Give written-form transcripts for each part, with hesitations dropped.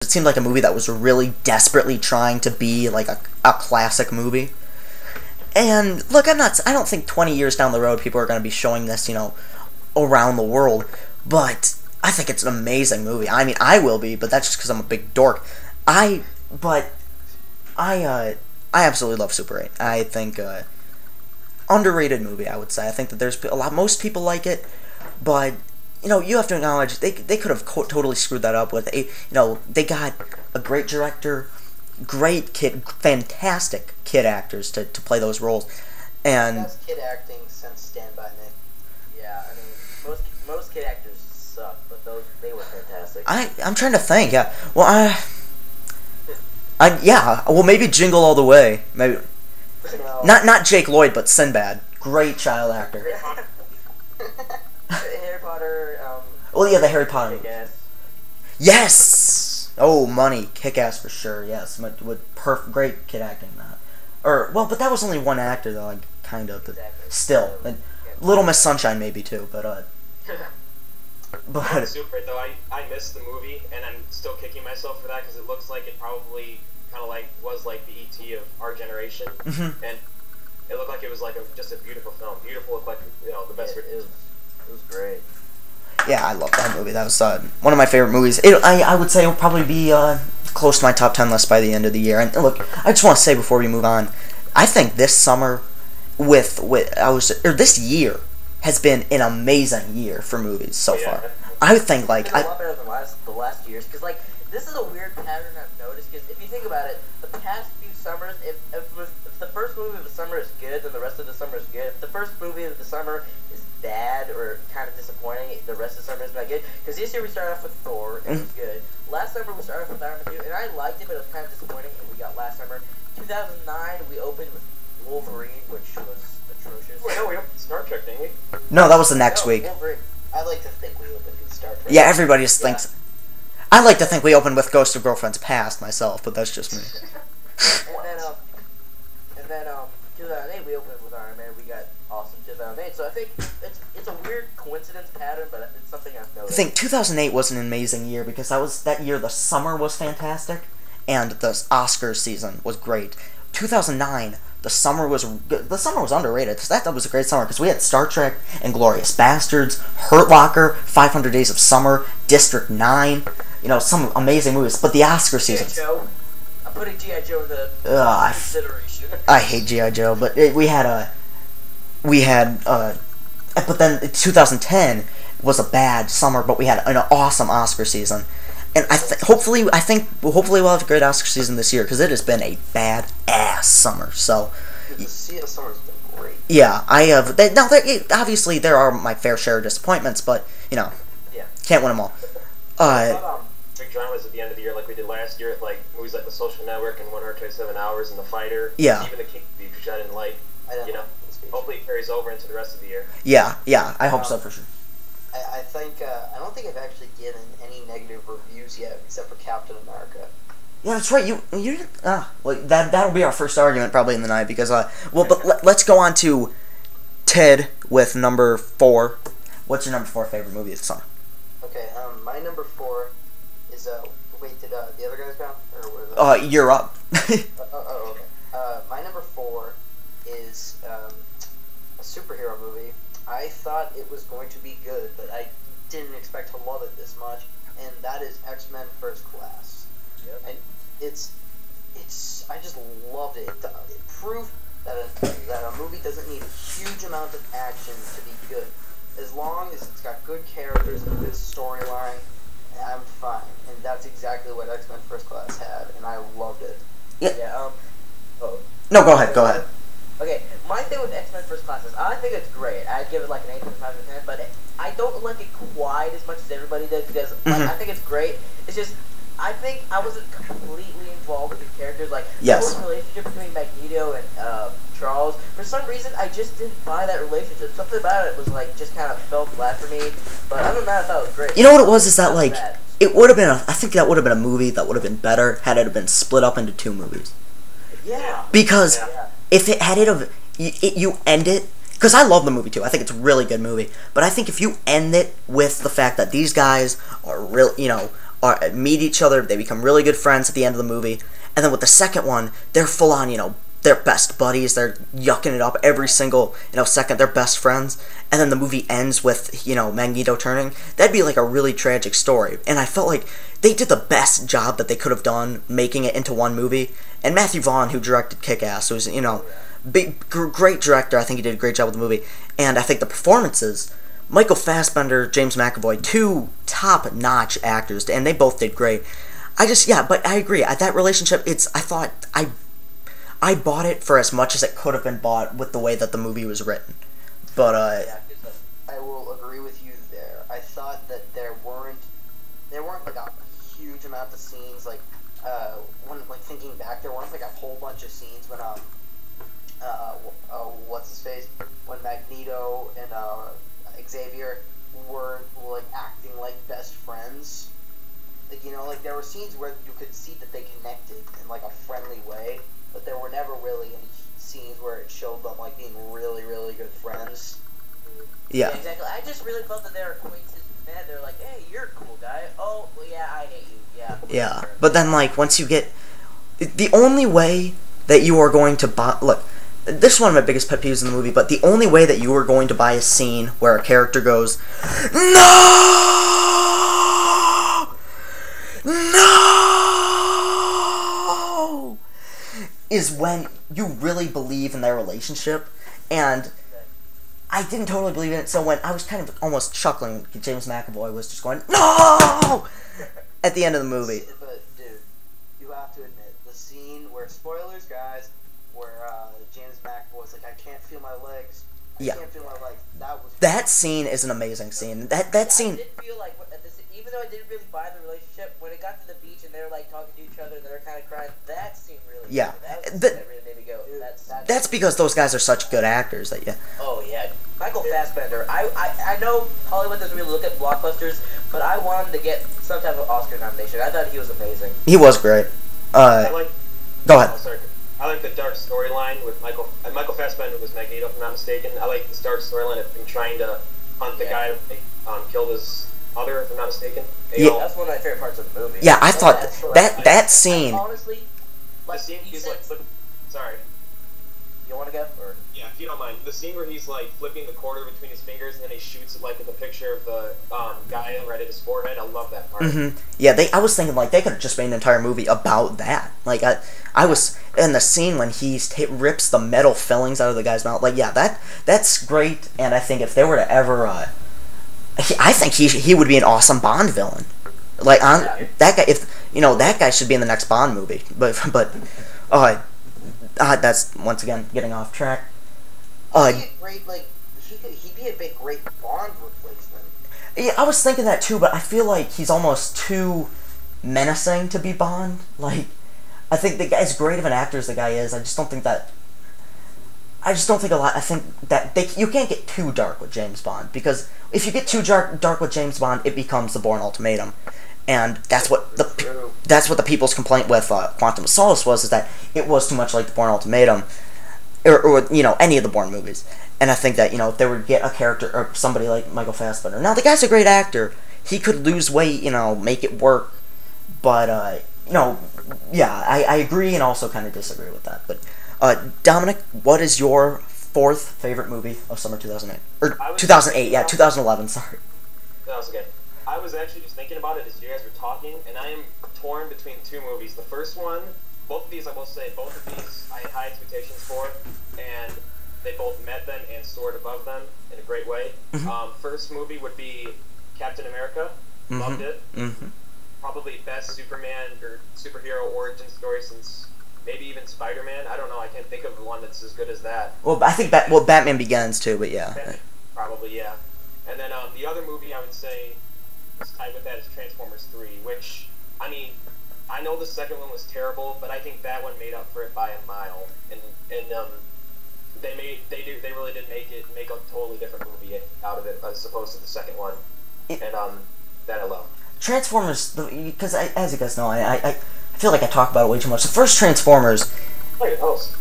It seemed like a movie that was really desperately trying to be like a classic movie. And look, I don't think 20 years down the road people are going to be showing this, around the world, but I think it's an amazing movie. I mean, I will be, but that's just because I'm a big dork. But I absolutely love Super 8. I think underrated movie, I would say. I think that most people like it, but you have to acknowledge they could have totally screwed that up with they got a great director, fantastic kid actors to play those roles, and best kid acting since Stand By Me. Yeah, I mean most kid actors suck, but they were fantastic. I'm trying to think. Yeah, well well maybe Jingle All the Way, maybe not Jake Lloyd, but Sinbad, great child actor. Harry Potter. Well, yeah, the Harry Potter. Kick-Ass. Yes. Oh, Money, Kick-Ass for sure. Yes, with great kid acting in that. But that was only one actor though, like kind of, but Exactly. still, Little Miss Sunshine maybe too, but. Super though, I missed the movie and I'm still kicking myself for that because it looks like it probably kind of like was like the E.T. of our generation, and it looked like it was like just a beautiful film. Beautiful, looked like the best. It was great. Yeah, I love that movie. That was one of my favorite movies. I would say it will probably be close to my top 10 list by the end of the year. And look, I just want to say before we move on, I think this summer this year has been an amazing year for movies so far. I think It's been a lot better than the last years, because like this is a weird pattern I've noticed. Because if you think about it, the past few summers, if the first movie of the summer is good, then the rest of the summer is good. If the first movie of the summer is bad or kind of disappointing, the rest of the summer is not good. Because this year we started off with Thor, and it was good. Last summer we started off with Iron Man 2, and I liked it, but it was kind of disappointing. And we got last summer, 2009, we opened with Wolverine, which was atrocious. Wait, no, we opened Star Trek, didn't we? No, that was the next week. Wolverine. I like to think we opened with Star Trek. Yeah, everybody just thinks. I like to think we opened with Ghost of Girlfriend's Past myself, but that's just me. and then 2008 we opened with Iron Man. We got awesome 2008. So I think it's a weird coincidence pattern, but it's something I've noticed. I think 2008 was an amazing year because that year the summer was fantastic, and the Oscars season was great. 2009. The summer was underrated. That was a great summer because we had Star Trek, Inglourious Bastards, Hurt Locker, 500 Days of Summer, District 9. Some amazing movies. But the Oscar season. G.I. Joe. I'm putting G.I. Joe in the consideration. I hate G.I. Joe, but but then 2010 was a bad summer, but we had an awesome Oscar season. And hopefully we'll have a great Oscar season this year because it has been a bad-ass summer. So, The summer's been great. Yeah, I have. Obviously, there are my fair share of disappointments, but can't win them all. Big dramas at the end of the year, like we did last year, like movies like The Social Network and 127 Hours and The Fighter. Yeah. Even The King's Speech, which I didn't like. Hopefully it carries over into the rest of the year. Yeah, I hope so for sure. I think I don't think I've actually given any negative reviews yet, except for Captain America. Yeah, that's right. You didn't. That'll be our first argument probably in the night because but let's go on to Ted with number 4. What's your number 4 favorite movie of the summer? Okay, my number 4 is wait, did the other guys go or were You're up. okay. My number 4 is a superhero movie. I thought it was going to be good, but I didn't expect to love it this much, and that is X-Men First Class. Yep. And it's I just loved it. It proved that a movie doesn't need a huge amount of action to be good. As long as it's got good characters and a good storyline, I'm fine. And that's exactly what X-Men First Class had, and I loved it. Yeah. No, go ahead. Okay, my thing with X-Men First Class is I think it's great. I'd give it like an 8.5 out of 10, but I don't like it quite as much as everybody did because I think it's great. It's just I think I wasn't completely involved with the characters. Like the whole relationship between Magneto and Charles. For some reason, I just didn't buy that relationship. Something about it was like just kind of fell flat for me. But other than that, I thought it was great. You know what it was? Is that like it would have been? I think that would have been a movie that would have been better had it been split up into 2 movies. Yeah. Because. If it had you end it, because I love the movie too. I think it's a really good movie. But I think if you end it with the fact that these guys are meet each other. They become really good friends at the end of the movie. And then with the second one, they're full on, they're best buddies. They're yucking it up every single, second. They're best friends. And then the movie ends with, Magneto turning. That'd be like a really tragic story. And I felt like they did the best job that they could have done making it into one movie. And Matthew Vaughn, who directed Kick-Ass, who's, great director. I think he did a great job with the movie. And I think the performances, Michael Fassbender, James McAvoy, two top-notch actors, and they both did great. But I agree. That relationship, I bought it for as much as it could have been bought with the way that the movie was written. But, I will agree with you there. I thought that there weren't like a huge amount of scenes, when thinking back, there weren't like a whole bunch of scenes when, what's his face? When Magneto and, Xavier were, acting like best friends. There were scenes where you could see that they connected in, a friendly way, but there were never really any scenes where it showed them, being really, really good friends. yeah. Exactly. I just really felt that their acquaintances met. They're like, hey, you're a cool guy. Oh, well, yeah, I hate you. Yeah. Yeah. But then, once you get... The only way that you are going to buy... Look, this is one of my biggest pet peeves in the movie, but the only way that you are going to buy a scene where a character goes, "No! No!" is when you really believe in their relationship. And I didn't totally believe in it, so when I was kind of almost chuckling, James McAvoy was just going, "No!" at the end of the movie. But, dude, you have to admit, the scene where, spoilers, guys, where James McAvoy's like, I can't feel my legs. I can't feel my legs. That scene is an amazing scene. That scene... I did feel like, even though I didn't really buy the relationship, when it got to the beach and they were, talking to each other and they were kind of crying, that scene really... Yeah. That really made me go... That's because those guys are such good actors that, Oh, yeah. Michael Fassbender. I know Hollywood doesn't really look at blockbusters, but I want him to get some type of Oscar nomination. I thought he was amazing. He was great. Go ahead. Oh, sorry. I like the dark storyline with Michael Fassbender was Magneto, if I'm not mistaken. I like this dark storyline of him trying to hunt the guy who killed his mother, if I'm not mistaken. That's one of my favorite parts of the movie. Yeah, I thought that scene... Honestly, the scene he's sorry. You want to go? Or? Yeah, if you don't mind. The scene where he's flipping the quarter between his fingers and then he shoots it at the picture of the guy right at his forehead. I love that part. Mm-hmm. Yeah, I was thinking they could have just made an entire movie about that. I was in the scene when he rips the metal fillings out of the guy's mouth. That's great. And I think if they were to ever, I think he would be an awesome Bond villain. That guy. If that guy should be in the next Bond movie. But that's once again getting off track. He'd be a great Bond replacement. Yeah, I was thinking that too, but I feel like he's almost too menacing to be Bond. I think the guy's great of an actor as the guy is. I think that you can't get too dark with James Bond, because if you get too dark with James Bond, it becomes the Bourne Ultimatum. And that's what the people's complaint with Quantum of Solace was, is that it was too much like the Bourne Ultimatum, or any of the Bourne movies. And I think that if they were to get a character or somebody like Michael Fassbender, now the guy's a great actor, he could lose weight, make it work. But I agree and also kind of disagree with that. But Dominic, what is your fourth favorite movie of summer 2008 or 2008? Yeah, 2011. Sorry. That was okay. I was actually just thinking about it as you guys were talking, and I am torn between two movies. The first one, both of these I had high expectations for, and they both met them and soared above them in a great way. Mm-hmm. First movie would be Captain America. Mm-hmm. Loved it. Mm-hmm. Probably best Superman or superhero origin story since maybe even Spider-Man. I don't know. I can't think of one that's as good as that. Well, I think Batman Begins too, but yeah. Probably, yeah. And then the other movie I would say is tied with that is Transformers 3, which, I mean, I know the second one was terrible, but I think that one made up for it by a mile. And they really did make a totally different movie out of it as opposed to the second one. And that I love. Transformers, because as you guys know, I feel like I talk about it way too much. The first Transformers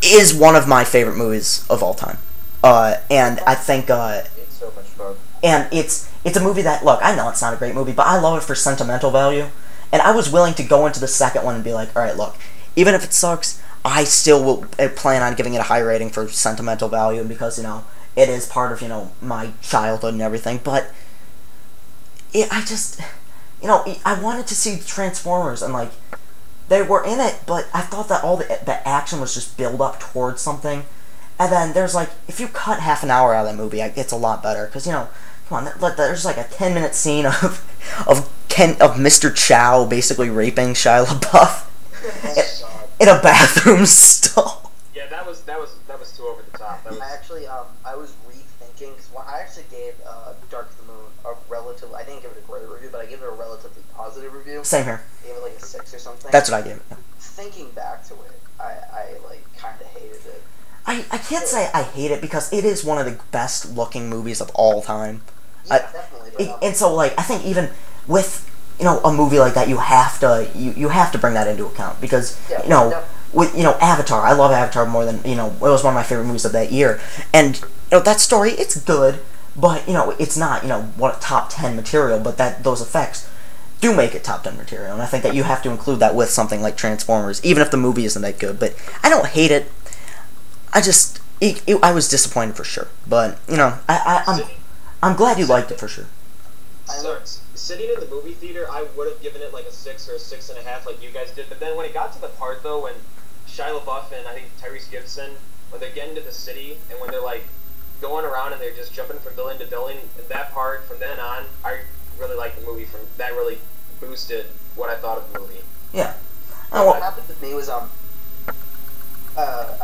is one of my favorite movies of all time. And I think It's so much fun. and it's a movie that, look, I know it's not a great movie, but I love it for sentimental value. And I was willing to go into the second one and be like, all right, look, even if it sucks, I still will plan on giving it a high rating for sentimental value because, you know, it is part of, you know, my childhood and everything. But I just, you know, I wanted to see Transformers, and, like, they were in it, but I thought that all the action was just build up towards something. And then there's, like, if you cut half an hour out of that movie, it's a lot better. Because, you know, come on, there's, like, a 10-minute scene of Mr. Chow basically raping Shia LaBeouf in a bathroom stall. Yeah, that was too over the top. That was... I was rethinking, because I actually gave Dark of the Moon a relative, I didn't give it a great review, but I gave it a relatively positive review. Same here. I gave it like a 6 or something. That's what I gave it. Yeah. Thinking back to it, I like, kind of hated it. I can't say I hate it because it is one of the best looking movies of all time. Yeah, definitely. But, and so, like, I think even with, you know, a movie like that, you have to bring that into account because, you know, with, you know, Avatar, I love Avatar more than, you know, it was one of my favorite movies of that year. And, you know, that story, it's good, but, you know, it's not, you know, what top 10 material, but those effects do make it top 10 material. And I think that you have to include that with something like Transformers, even if the movie isn't that good. But I don't hate it. I was disappointed for sure. But, you know, I'm glad you liked it for sure. So, sitting in the movie theater, I would have given it like a 6 or a 6.5 like you guys did. But then when it got to the part, though, when Shia LaBeouf and I think Tyrese Gibson, when they're getting to the city and when they're like going around and they're just jumping from building to building, and that part, from then on, I really liked the movie. That really boosted what I thought of the movie. Yeah. What happened with me was I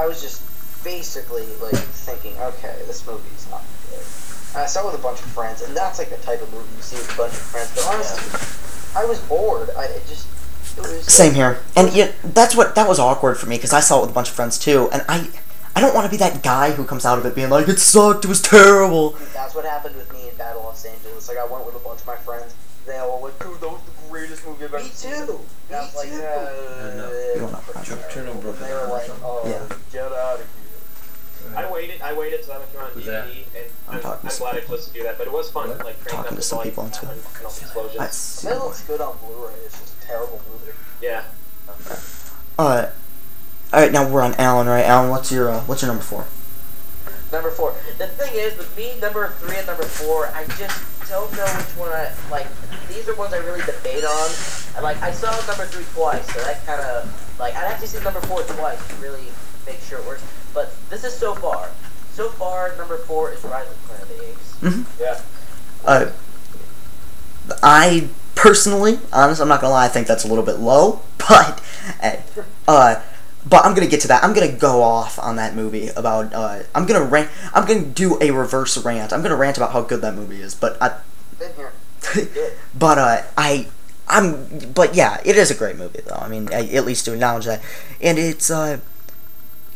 was just basically like thinking, okay, this movie's not good. And I saw it with a bunch of friends, and that's like the type of movie you see with a bunch of friends. But honestly, I was bored. It was same here, and yeah, that was awkward for me because I saw it with a bunch of friends too, and I don't want to be that guy who comes out of it being like, it sucked, it was terrible. That's what happened with me in Battle Los Angeles. Like, I went with a bunch of my friends. They all went, dude, that was the greatest movie I've ever seen. Me too. And I was like, You don't know. Turn on broken. They were like, oh, get out of here. I waited till that came out on DVD, and I'm glad I chose to do that. But it was fun, like talking to some people on Twitter. It looks good on Blu-ray. It's just a terrible movie. Yeah. All right, now we're on Alan, right? Alan, what's your number 4? Number 4. The thing is, with me, number 3 and number 4, I just don't know which one I like. These are ones I really debate on. Like, I saw number 3 twice, so that kind of like I'd have to see number 4 twice to really make sure it works. But this is so far. So far, number 4 is Rise of the Planet of the Apes. Yeah. I personally, honest, I'm not gonna lie, I think that's a little bit low, but I'm gonna get to that. I'm gonna go off on that movie about. I'm gonna do a reverse rant. I'm gonna rant about how good that movie is. But Been here. But yeah, it is a great movie though. I mean, at least to acknowledge that. And it's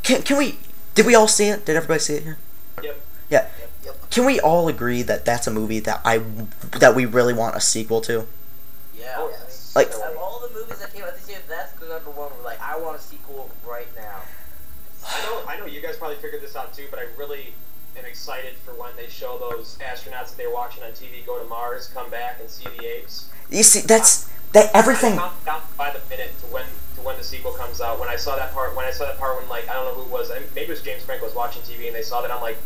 Can we? Did we all see it? Did everybody see it here? Yep. Yeah. Yep. Can we all agree that that's a movie that we really want a sequel to? Yeah. Oh, yes. Like, Of all the movies that came out this year, that's the number one where, like, I want a sequel right now. I know you guys probably figured this out too, but I really am excited for when they show those astronauts that they were watching on TV go to Mars, come back and see the apes. You see, everything. I'm counting by the minute to when the sequel comes out. When I saw that part, when like I don't know who it was, maybe it was James Franco was watching TV and they saw that, I'm like,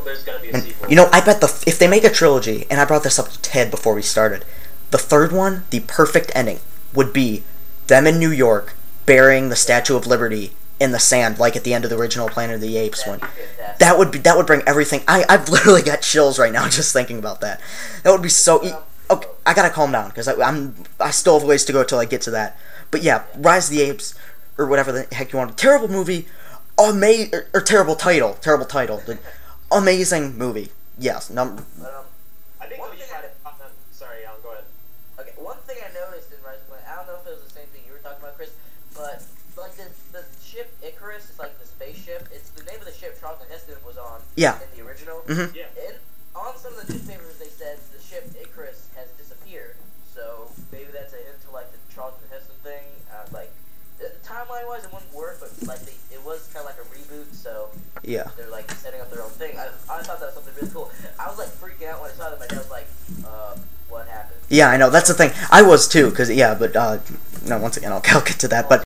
there's gonna be a sequel. You know, I bet if they make a trilogy, and I brought this up to Ted before we started, the third one, the perfect ending, would be them in New York burying the Statue of Liberty in the sand, like at the end of the original Planet of the Apes one. That would bring everything. I've literally got chills right now just thinking about that. That would be so. Okay, I gotta calm down because I still have ways to go till I get to that. But yeah, Rise of the Apes, or whatever the heck you want. Terrible movie, or terrible title. Like, amazing movie. Yes. I think sorry, Alan, go ahead. Okay, one thing I noticed in Rise of the Planet, I don't know if it was the same thing you were talking about, Chris, but like the ship Icarus is like the spaceship. It's the name of the ship Charlton Heston was on. Yeah. In the original. Mm-hmm. Yeah. And on some of the newspapers, they said the ship Icarus has disappeared. So maybe that's a hint to like the Charlton Heston thing. Like timeline-wise, it wouldn't work, but like it was kind of like a reboot. So Yeah. they're like setting up their own thing. I thought that was something really cool. I was like freaking out when I saw that. My dad was like, what happened. Yeah, I know. That's the thing. I was too, because, yeah, but, no, once again, I'll get to that. But